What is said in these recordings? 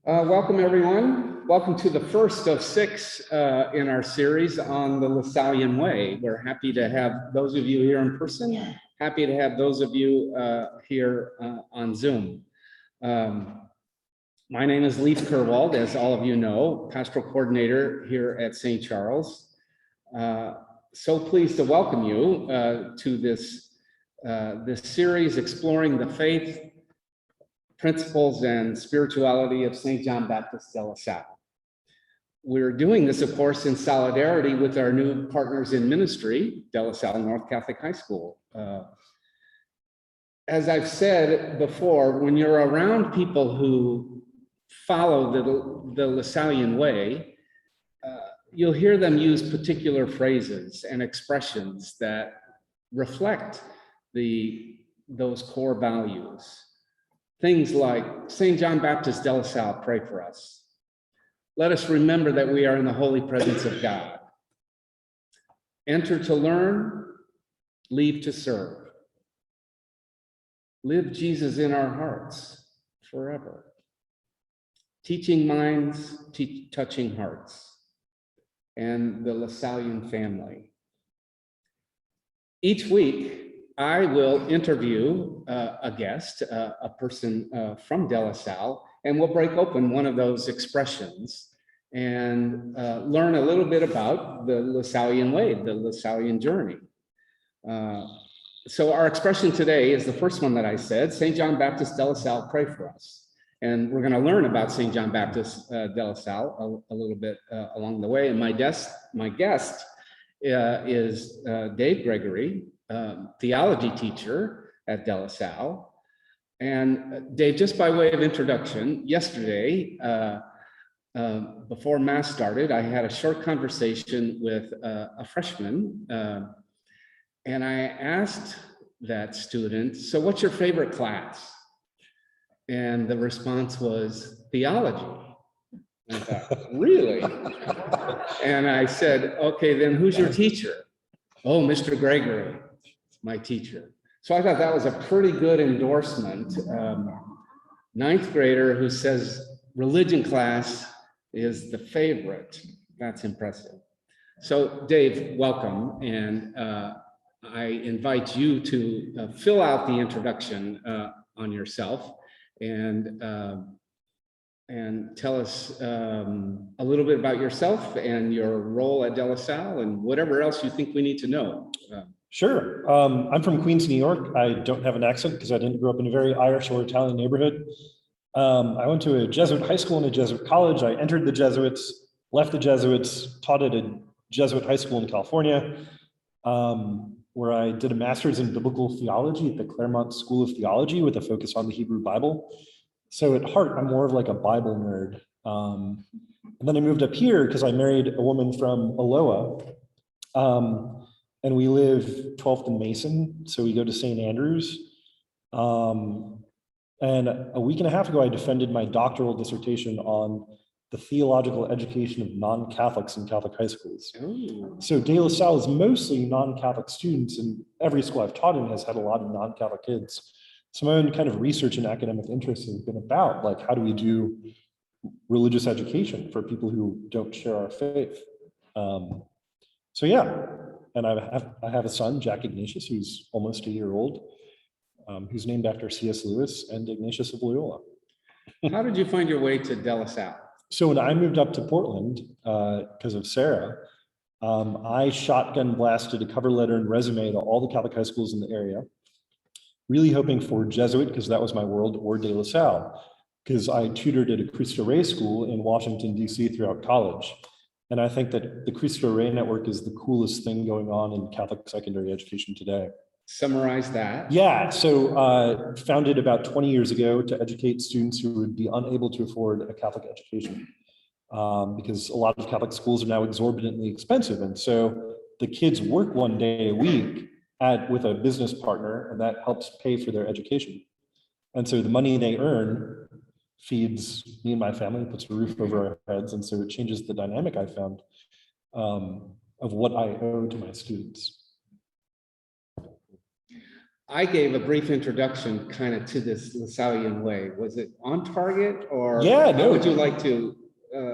Welcome, everyone. Welcome to the first of six in our series on the Lasallian Way. We're happy to have those of you here in person, happy to have those of you here on Zoom. My name is Leif Kerwald, as all of you know, pastoral coordinator here at St. Charles. So pleased to welcome you to this series exploring the faith, principles, and spirituality of St. John Baptist de La Salle. We're doing this, of course, in solidarity with our new partners in ministry, De La Salle North Catholic High School. As I've said before, when you're around people who follow the Lasallian Way, you'll hear them use particular phrases and expressions that reflect those core values. Things like, St. John Baptist de La Salle, pray for us. Let us remember that we are in the holy presence of God. Enter to learn, leave to serve. Live Jesus in our hearts forever. Teaching minds, touching hearts. And the Lasallian family. Each week, I will interview a guest, a person from De La Salle, and we'll break open one of those expressions and learn a little bit about the Lasallian Way, the Lasallian journey. So our expression today is the first one that I said, St. John Baptist de La Salle, pray for us. And we're going to learn about St. John Baptist de La Salle a little bit along the way. And my guest is Dave Gregory, theology teacher at De La Salle. And Dave, just by way of introduction, yesterday, before Mass started, I had a short conversation with a freshman, and I asked that student, so what's your favorite class? And the response was theology. And I thought, really? And I said, okay, then who's your teacher? Oh, Mr. Gregory, my teacher. So I thought that was a pretty good endorsement. Ninth grader who says religion class is the favorite. That's impressive. So Dave, welcome. And I invite you to fill out the introduction on yourself and tell us a little bit about yourself and your role at De La Salle and whatever else you think we need to know. Sure. I'm from Queens, New York. I don't have an accent because I didn't grow up in a very Irish or Italian neighborhood. I went to a Jesuit high school and a Jesuit college. I entered the Jesuits, left the Jesuits, taught at a Jesuit high school in California, where I did a master's in biblical theology at the Claremont School of Theology with a focus on the Hebrew Bible. So at heart, I'm more of like a Bible nerd. And then I moved up here because I married a woman from Aloha. And we live 12th and Mason, so we go to St. Andrews. And a week and a half ago, I defended my doctoral dissertation on the theological education of non-Catholics in Catholic high schools. Ooh. So De La Salle is mostly non-Catholic students, and every school I've taught in has had a lot of non-Catholic kids. So my own kind of research and academic interest has been about, like, how do we do religious education for people who don't share our faith? So yeah, and I have a son, Jack Ignatius, who's almost a year old, who's named after C.S. Lewis and Ignatius of Loyola. How did you find your way to De La Salle? So when I moved up to Portland because of Sarah, I shotgun blasted a cover letter and resume to all the Catholic high schools in the area, really hoping for Jesuit, because that was my world, or De La Salle, because I tutored at a Cristo Rey school in Washington, D.C. throughout college. And I think that the Cristo Rey network is the coolest thing going on in Catholic secondary education today. Summarize that. Yeah, so founded about 20 years ago to educate students who would be unable to afford a Catholic education, because a lot of Catholic schools are now exorbitantly expensive. And so the kids work one day a week with a business partner, and that helps pay for their education. And so the money they earn feeds me and my family, puts a roof over our heads. And so it changes the dynamic I found of what I owe to my students. I gave a brief introduction kind of to this Lasallian way. Was it on target, or Yeah, how no, would you like to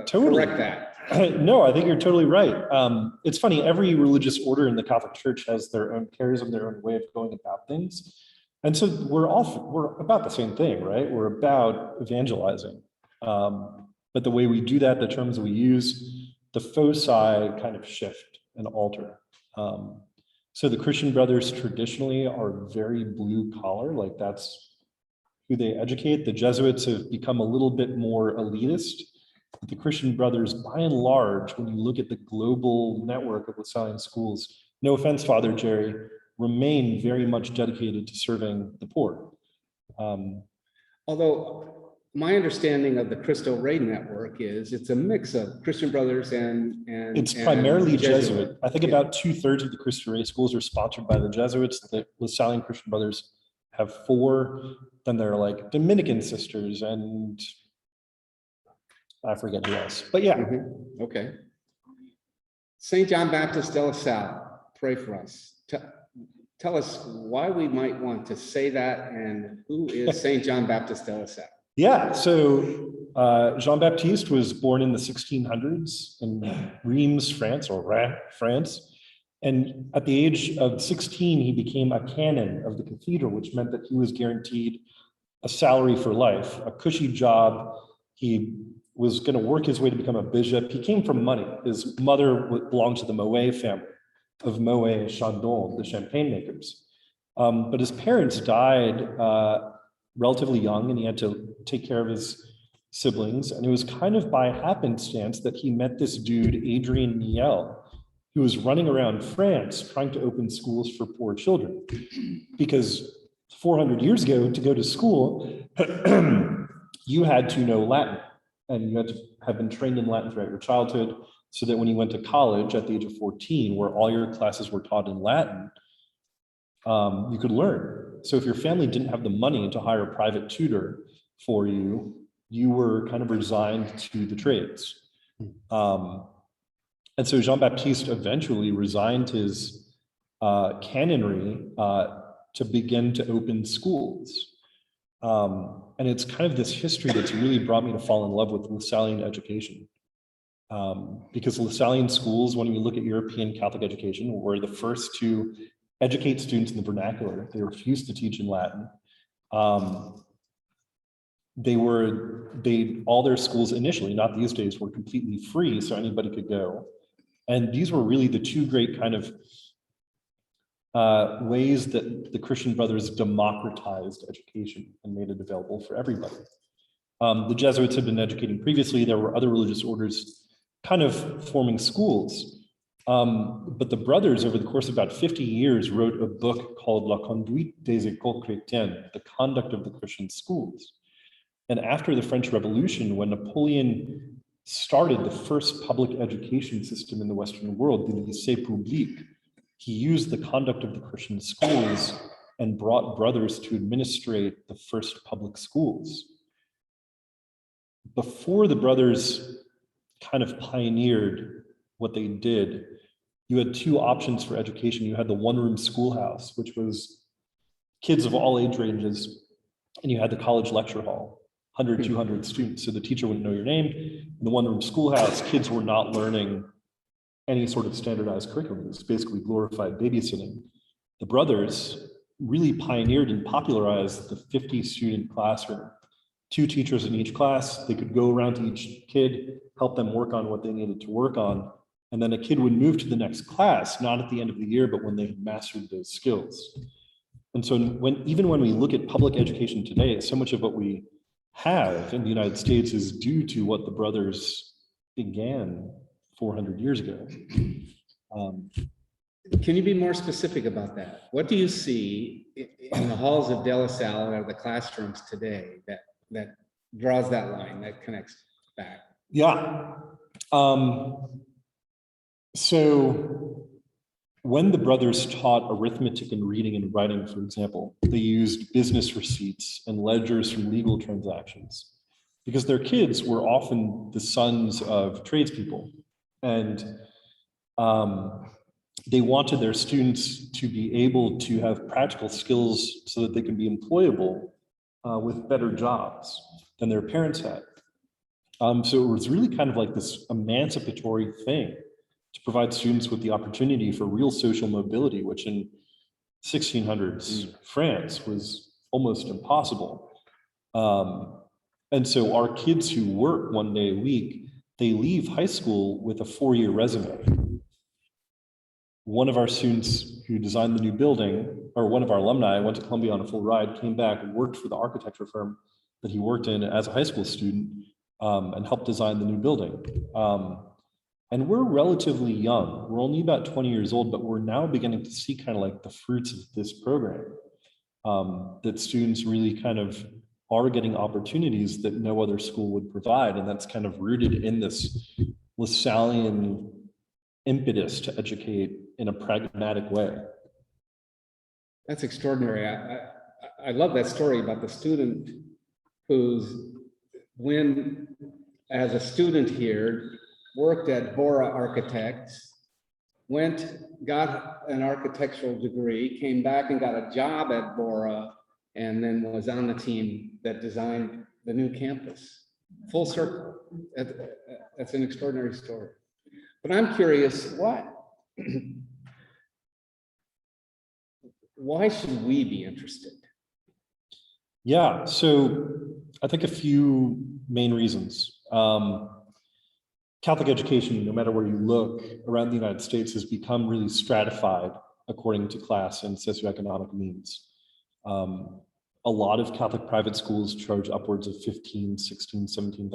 totally. correct that? No, I think you're totally right. It's funny, every religious order in the Catholic Church has their own, carries on their own way of going about things. And so we're about the same thing, right? We're about evangelizing. But the way we do that, the terms we use, the foci kind of shift and alter. So the Christian brothers traditionally are very blue collar, like that's who they educate. The Jesuits have become a little bit more elitist. But the Christian brothers, by and large, when you look at the global network of Lasallian schools, no offense, Father Jerry, remain very much dedicated to serving the poor. Although my understanding of the Cristo Rey network is it's a mix of Christian brothers and it's primarily Jesuit. Jesuit. I think about 2/3 of the Cristo Rey schools are sponsored by the Jesuits. The Lasallian Christian brothers have 4. Then there are like Dominican sisters and I forget who else, but yeah. Okay. St. John Baptist de La Salle, pray for us. Tell us why we might want to say that, and who is St. John Baptist de La Salle? Yeah, so Jean-Baptiste was born in the 1600s in Reims, France, or Reims, France. And at the age of 16, he became a canon of the cathedral, which meant that he was guaranteed a salary for life, a cushy job. He was going to work his way to become a bishop. He came from money. His mother belonged to the Moet family of Moet Chandon, the champagne makers. But his parents died relatively young, and he had to take care of his siblings. And it was kind of by happenstance that he met this dude, Adrien Niel, who was running around France trying to open schools for poor children. Because 400 years ago, to go to school, you had to know Latin, and you had to have been trained in Latin throughout your childhood, so that when you went to college at the age of 14, where all your classes were taught in Latin, you could learn. So if your family didn't have the money to hire a private tutor for you, you were kind of resigned to the trades. And so Jean-Baptiste eventually resigned his canonry to begin to open schools. And it's kind of this history that's really brought me to fall in love with Lasallian education. Because Lasallian schools, when we look at European Catholic education, were the first to educate students in the vernacular. They refused to teach in Latin. All their schools initially, not these days, were completely free, so anybody could go. And these were really the two great kind of ways that the Christian brothers democratized education and made it available for everybody. The Jesuits had been educating previously. There were other religious orders kind of forming schools. But the brothers, over the course of about 50 years, wrote a book called La Conduite des Écoles Chrétiennes, the conduct of the Christian schools. And after the French Revolution, when Napoleon started the first public education system in the Western world, the Lycée Public, he used the conduct of the Christian schools and brought brothers to administrate the first public schools. Before the brothers kind of pioneered what they did, you had two options for education. You had the one-room schoolhouse, which was kids of all age ranges, and you had the college lecture hall, 100, 200 students. So the teacher wouldn't know your name. In the one-room schoolhouse, kids were not learning any sort of standardized curriculum. It was basically glorified babysitting. The brothers really pioneered and popularized the 50-student classroom. 2 teachers in each class. They could go around to each kid, help them work on what they needed to work on. And then a kid would move to the next class, not at the end of the year, but when they had mastered those skills. And so even when we look at public education today, so much of what we have in the United States is due to what the brothers began 400 years ago. Can you be more specific about that? What do you see in the halls of De La Salle or the classrooms today that draws that line, that connects back? Yeah. So when the brothers taught arithmetic and reading and writing, for example, they used business receipts and ledgers from legal transactions because their kids were often the sons of tradespeople. And they wanted their students to be able to have practical skills so that they can be employable with better jobs than their parents had. So it was really kind of like this emancipatory thing to provide students with the opportunity for real social mobility, which in 1600s France was almost impossible. And so our kids who work 1 day a week, they leave high school with a 4-year resume. One of our students who designed the new building, or one of our alumni, went to Columbia on a full ride, came back and worked for the architecture firm that he worked in as a high school student, and helped design the new building. And we're relatively young. We're only about 20 years old, but we're now beginning to see kind of like the fruits of this program, that students really kind of are getting opportunities that no other school would provide. And that's kind of rooted in this Lasallian impetus to educate in a pragmatic way. That's extraordinary. I love that story about the student who's, when, as a student here, worked at Bora Architects, got an architectural degree, came back and got a job at Bora, and then was on the team that designed the new campus. Full circle. That's an extraordinary story. But I'm curious, why should we be interested? Yeah, so I think a few main reasons. Catholic education, no matter where you look around the United States, has become really stratified according to class and socioeconomic means. A lot of Catholic private schools charge upwards of $15,000, $16,000,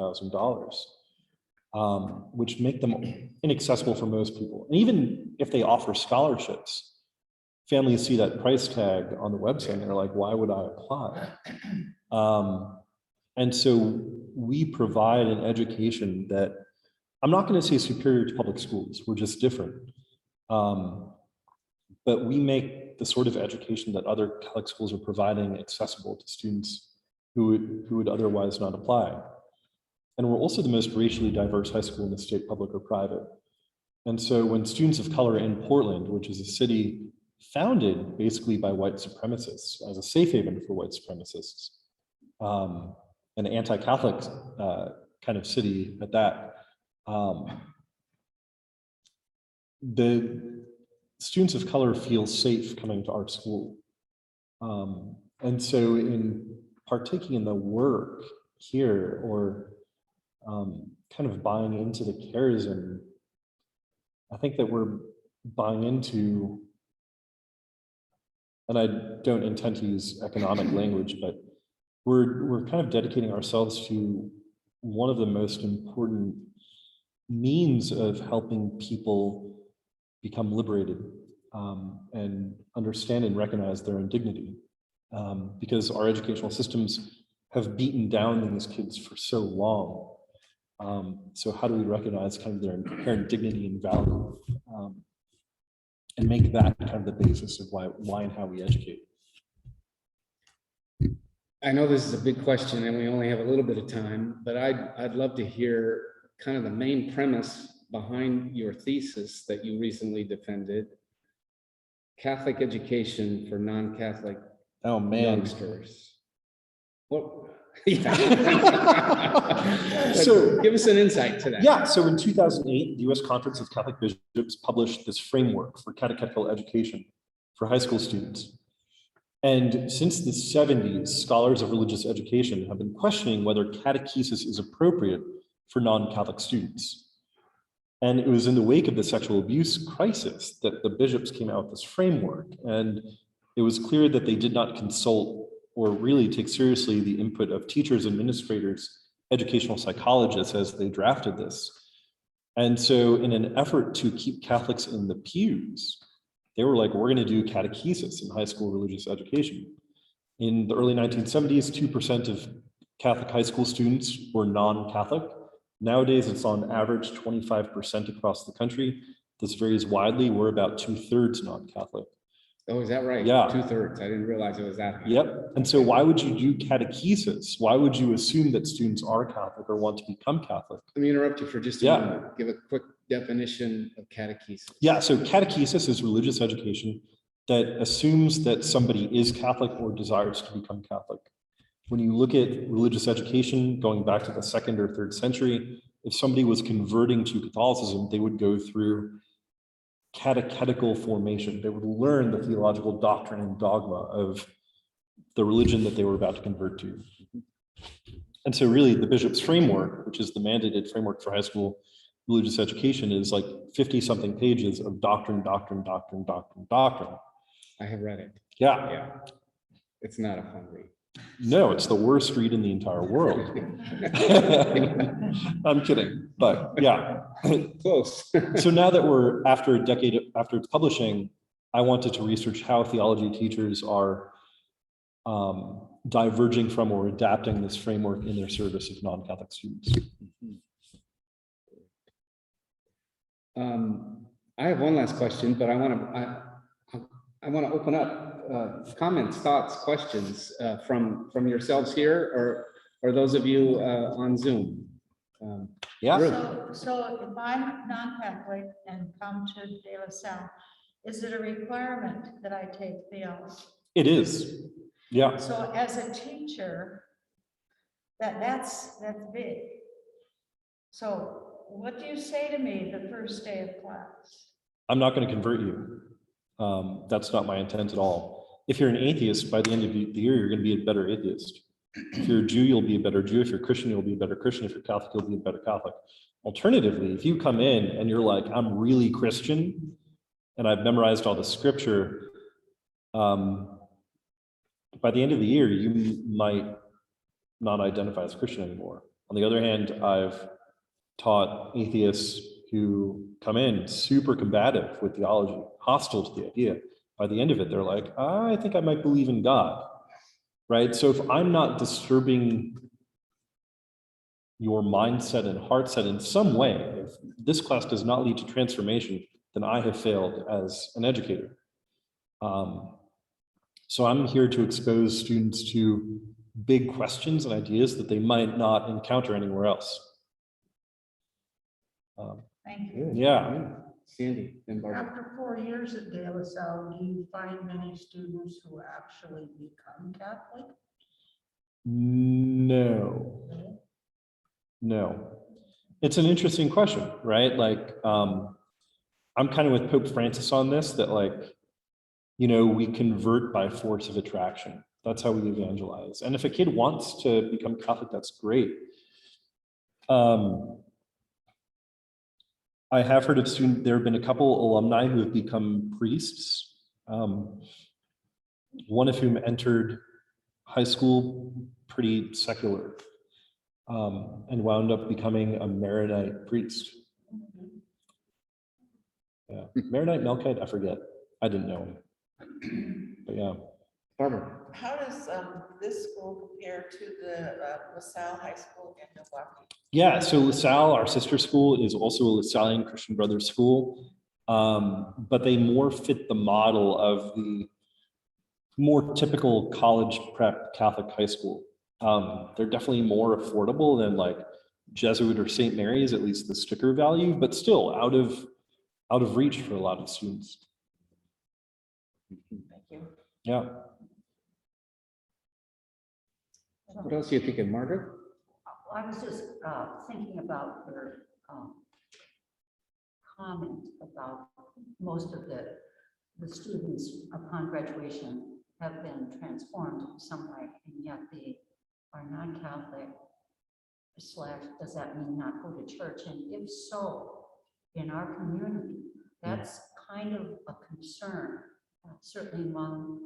$17,000, which make them inaccessible for most people. And even if they offer scholarships, families see that price tag on the website and they're like, why would I apply? And so we provide an education that, I'm not going to say superior to public schools, we're just different. But we make the sort of education that other Catholic schools are providing accessible to students who would otherwise not apply. And we're also the most racially diverse high school in the state, public or private. And so when students of color in Portland, which is a city founded basically by white supremacists as a safe haven for white supremacists, an anti-Catholic kind of city at that, the students of color feel safe coming to our school. And so in partaking in the work here, or kind of buying into the charism, I think that we're buying into, and I don't intend to use economic language, but we're kind of dedicating ourselves to one of the most important means of helping people become liberated, and understand and recognize their own dignity, because our educational systems have beaten down these kids for so long. So how do we recognize kind of their inherent dignity and value, and make that kind of the basis of why and how we educate? I know this is a big question and we only have a little bit of time, but I'd love to hear kind of the main premise behind your thesis that you recently defended: Catholic education for non-Catholic youngsters. What? So give us an insight to that. Yeah, so in 2008, the US Conference of Catholic Bishops published this framework for catechetical education for high school students. And since the 70s, scholars of religious education have been questioning whether catechesis is appropriate for non-Catholic students. And it was in the wake of the sexual abuse crisis that the bishops came out with this framework. And it was clear that they did not consult or really take seriously the input of teachers, administrators, educational psychologists as they drafted this. And so in an effort to keep Catholics in the pews, they were like, we're going to do catechesis in high school religious education. In the early 1970s, 2% of Catholic high school students were non-Catholic. Nowadays, it's on average 25% across the country. This varies widely. We're about 2/3 non-Catholic. Oh, is that right? Yeah. 2/3. I didn't realize it was that high. Yep. And so why would you do catechesis? Why would you assume that students are Catholic or want to become Catholic? Let me interrupt you for just a moment. Give a quick definition of catechesis? Yeah, so catechesis is religious education that assumes that somebody is Catholic or desires to become Catholic. When you look at religious education going back to the 2nd or 3rd century, if somebody was converting to Catholicism, they would go through catechetical formation. They would learn the theological doctrine and dogma of the religion that they were about to convert to. And so really the bishop's framework, which is the mandated framework for high school religious education, is like 50 something pages of doctrine. I have read it. Yeah. Yeah. It's not a fun read. No, it's the worst read in the entire world. I'm kidding, but yeah. Close. So now that we're after a decade after its publishing, I wanted to research how theology teachers are diverging from or adapting this framework in their service of non-Catholic students. I have one last question, but I want to open up comments, thoughts, questions from yourselves here or those of you on Zoom. Yeah. So if I'm non-Catholic and come to De La Salle, is it a requirement that I take theology? It is. Yeah. So as a teacher, that's big. So what do you say to me the first day of class? I'm not going to convert you. That's not my intent at all. If you're an atheist, by the end of the year, you're going to be a better atheist. If you're a Jew, you'll be a better Jew. If you're Christian, you'll be a better Christian. If you're Catholic, you'll be a better Catholic. Alternatively, if you come in and you're like, I'm really Christian and I've memorized all the scripture, by the end of the year, you might not identify as Christian anymore. On the other hand, I've taught atheists who come in super combative with theology, hostile to the idea. By the end of it, they're like, I think I might believe in God, right? So if I'm not disturbing your mindset and heart set in some way, if this class does not lead to transformation, then I have failed as an educator. So I'm here to expose students to big questions and ideas that they might not encounter anywhere else. Thank you. Yeah. Sandy and Barbara. After 4 years at De La Salle, do you find many students who actually become Catholic? No. It's an interesting question, right? Like, I'm kind of with Pope Francis on this, that like, we convert by force of attraction. That's how we evangelize. And if a kid wants to become Catholic, that's great. I have heard of there have been a couple alumni who have become priests, one of whom entered high school pretty secular and wound up becoming a Maronite priest. Yeah, Maronite, Melkite, I forget. I didn't know him. But yeah. Barbara. How does this school compare to the LaSalle High School in Milwaukee? Yeah, so LaSalle, our sister school, is also a Lasallian Christian Brothers school, but they more fit the model of the more typical college prep Catholic high school. They're definitely more affordable than like Jesuit or St. Mary's, at least the sticker value, but still out of reach for a lot of students. Thank you. Yeah. What else are you thinking, Margaret? I was just thinking about your comment about most of the students upon graduation have been transformed in some way, and yet they are not Catholic. / does that mean not go to church? And if so, in our community, that's kind of a concern, certainly among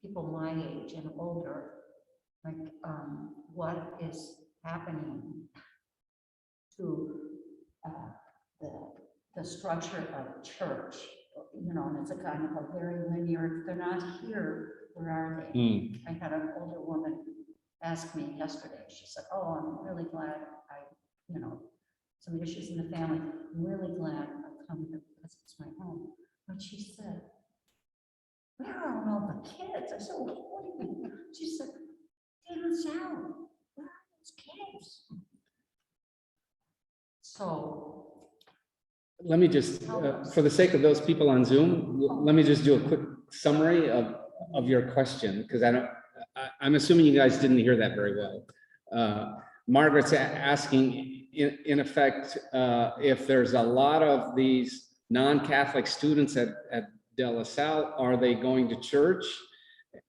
people my age and older. Like, what is happening to the structure of church? And it's a kind of a very linear. If they're not here, where are they? I had an older woman ask me yesterday. She said, "Oh, I'm really glad some issues in the family. I'm really glad I come here because it's my home." But she said, "Where are all the kids?" I said, "Well, what do you mean?" She said, "De La Salle, where are those kids?" So let me just, for the sake of those people on Zoom, let me just do a quick summary of your question, because I'm assuming you guys didn't hear that very well. Margaret's asking, in effect, if there's a lot of these non-Catholic students at De La Salle, are they going to church?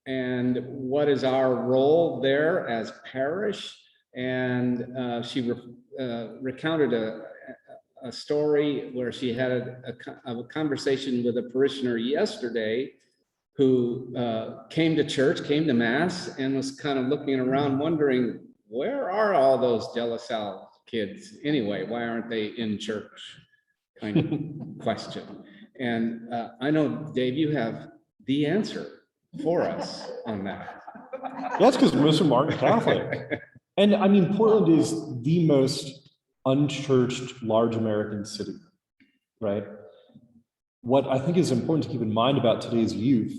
And what is our role there as parish? And she recounted a story where she had a conversation with a parishioner yesterday who came to church, came to mass, and was kind of looking around wondering, where are all those De La Salle kids anyway? Why aren't they in church? Kind of question. And I know, Dave, you have the answer for us on that. That's because most of them aren't Catholic. And I mean, Portland is the most unchurched large American city, right? What I think is important to keep in mind about today's youth,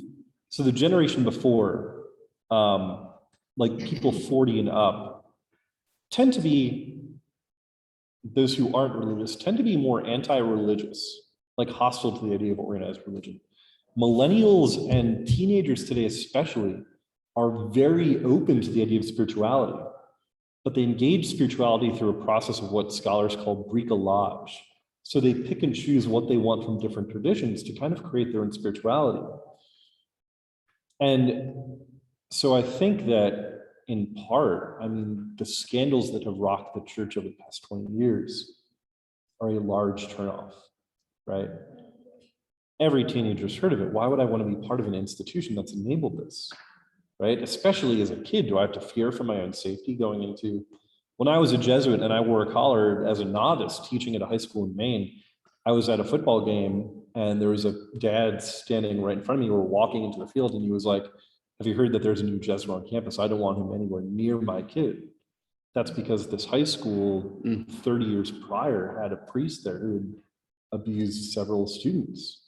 so the generation before, like people 40 and up, tend to be, those who aren't religious, tend to be more anti-religious, like hostile to the idea of organized religion. Millennials and teenagers today especially are very open to the idea of spirituality, but they engage spirituality through a process of what scholars call bricolage. So they pick and choose what they want from different traditions to kind of create their own spirituality. And so I think that in part, I mean, the scandals that have rocked the church over the past 20 years are a large turnoff, right? Every teenager's heard of it. Why would I want to be part of an institution that's enabled this, right? Especially as a kid, do I have to fear for my own safety going into, when I was a Jesuit and I wore a collar as a novice teaching at a high school in Maine, I was at a football game and there was a dad standing right in front of me. We were walking into the field and he was like, have you heard that there's a new Jesuit on campus? I don't want him anywhere near my kid. That's because this high school 30 years prior had a priest there who had abused several students.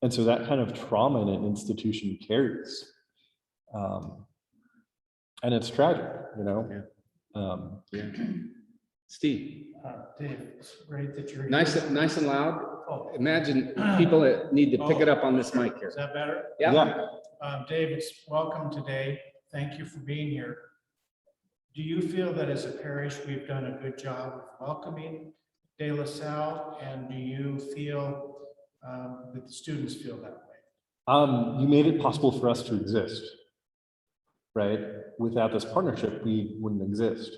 And so that kind of trauma in an institution carries. And it's tragic, you know? Yeah. Steve. Dave, it's great that you're Nice, here. nice and loud. Oh, Imagine people that need to pick it up on this mic here. is that better? Yeah. Dave, it's welcome today. Thank you for being here. Do you feel that as a parish, we've done a good job of welcoming De La Salle? And do you feel that the students feel that way? You made it possible for us to exist, right? Without this partnership, we wouldn't exist.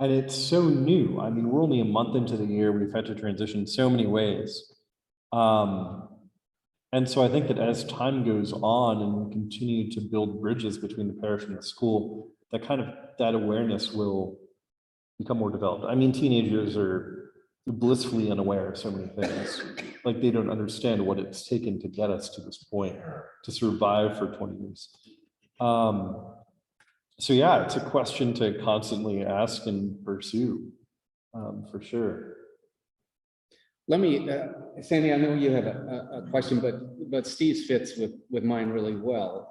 And it's so new. I mean, we're only a month into the year. We've had to transition in so many ways. And so I think that as time goes on and we continue to build bridges between the parish and the school, that awareness will become more developed. I mean, teenagers are blissfully unaware of so many things. Like they don't understand what it's taken to get us to this point, to survive for 20 years. So yeah, it's a question to constantly ask and pursue, for sure. Let me, Sandy, I know you have a question, but Steve's fits with mine really well.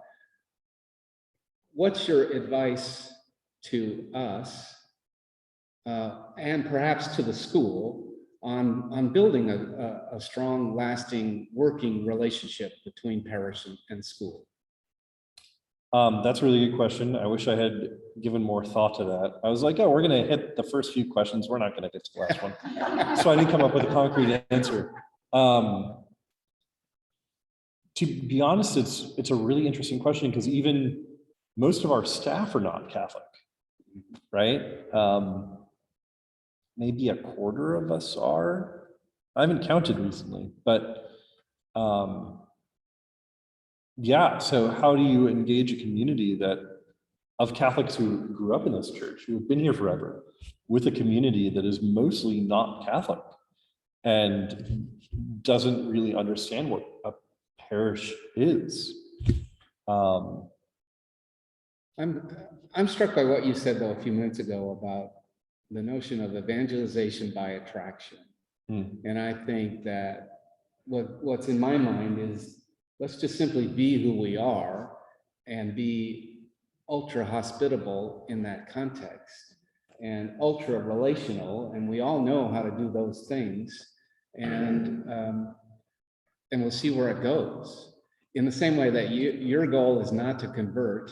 What's your advice to us and perhaps to the school on building a strong, lasting, working relationship between parish and school? That's a really good question. I wish I had given more thought to that. I was like, oh, we're going to hit the first few questions. We're not going to get to the last one. So I didn't come up with a concrete answer. To be honest, it's a really interesting question because even most of our staff are not Catholic, right? Maybe a quarter of us are. I haven't counted recently, but yeah, so how do you engage a community of Catholics who grew up in this church, who have been here forever, with a community that is mostly not Catholic and doesn't really understand what a parish is? I'm struck by what you said though a few minutes ago about the notion of evangelization by attraction. And I think that what's in my mind is, let's just simply be who we are and be ultra hospitable in that context. and ultra relational, and we all know how to do those things. And we'll see where it goes. In the same way that your goal is not to convert,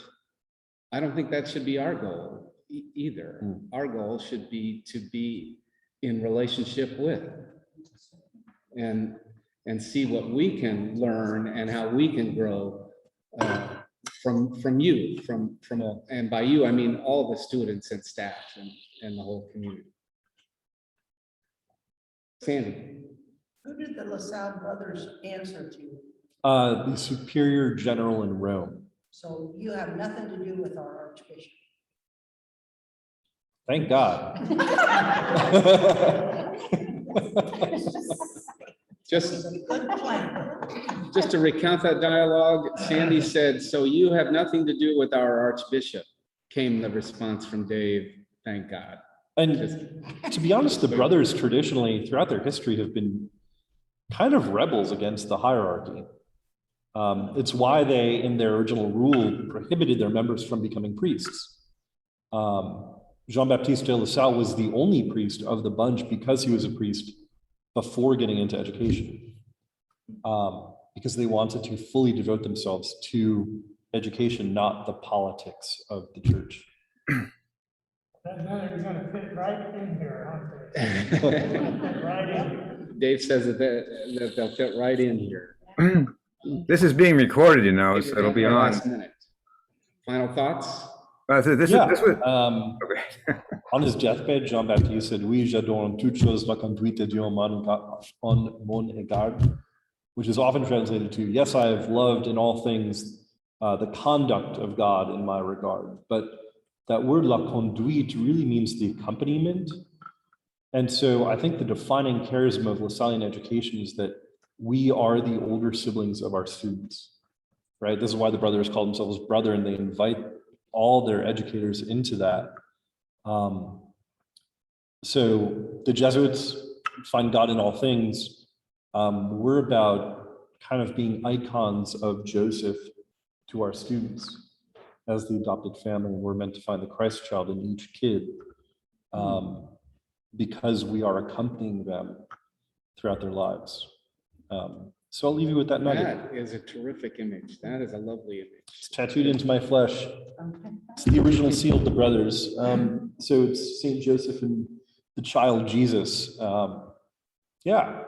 I don't think that should be our goal either. Our goal should be to be in relationship with and see what we can learn and how we can grow from you, and by you, I mean all the students and staff and the whole community. Sandy. Who did the LaSalle brothers answer to? The superior general in Rome. So you have nothing to do with our Archbishop. Thank God. Just, Good plan. just to recount that dialogue, Sandy said, "So you have nothing to do with our Archbishop," came the response from Dave, "Thank God." And to be honest, the brothers traditionally throughout their history have been kind of rebels against the hierarchy. It's why they, in their original rule, prohibited their members from becoming priests. Jean-Baptiste de LaSalle was the only priest of the bunch because he was a priest before getting into education, because they wanted to fully devote themselves to education, not the politics of the church. That none are gonna fit right in here, aren't they? Fit right in here. Dave says that they'll fit right in here. This is being recorded, you know, so it'll be on. Last minute. Final thoughts? So this Yeah. is, this was, okay. On his deathbed, Jean-Baptiste said, "Oui, j'adore en toutes choses la conduite de Dieu en mon égard," which is often translated to, "Yes, I have loved in all things the conduct of God in my regard." But that word la conduite really means the accompaniment. And so I think the defining charism of Lasallian education is that we are the older siblings of our students, right? This is why the brothers call themselves brother, and they invite all their educators into that. So the Jesuits find God in all things. We're about kind of being icons of Joseph to our students as the adopted family. We're meant to find the Christ child in each kid, because we are accompanying them throughout their lives. So I'll leave you with that nugget. That is a terrific image. That is a lovely image. It's tattooed into my flesh. It's the original seal of the brothers. So it's Saint Joseph and the child Jesus. Yeah,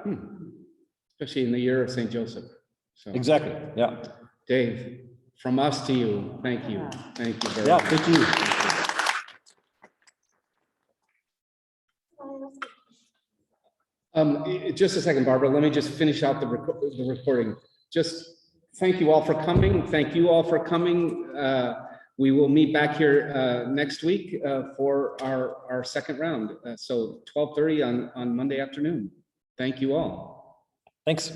Especially in the year of St. Joseph. So, exactly. Yeah. Dave, from us to you, thank you. Thank you very Yeah, much. thank you. Just a second, Barbara. Let me just finish out the recording. Just thank you all for coming. Thank you all for coming. We will meet back here next week for our second round. So 12:30 on Monday afternoon. Thank you all. Thanks.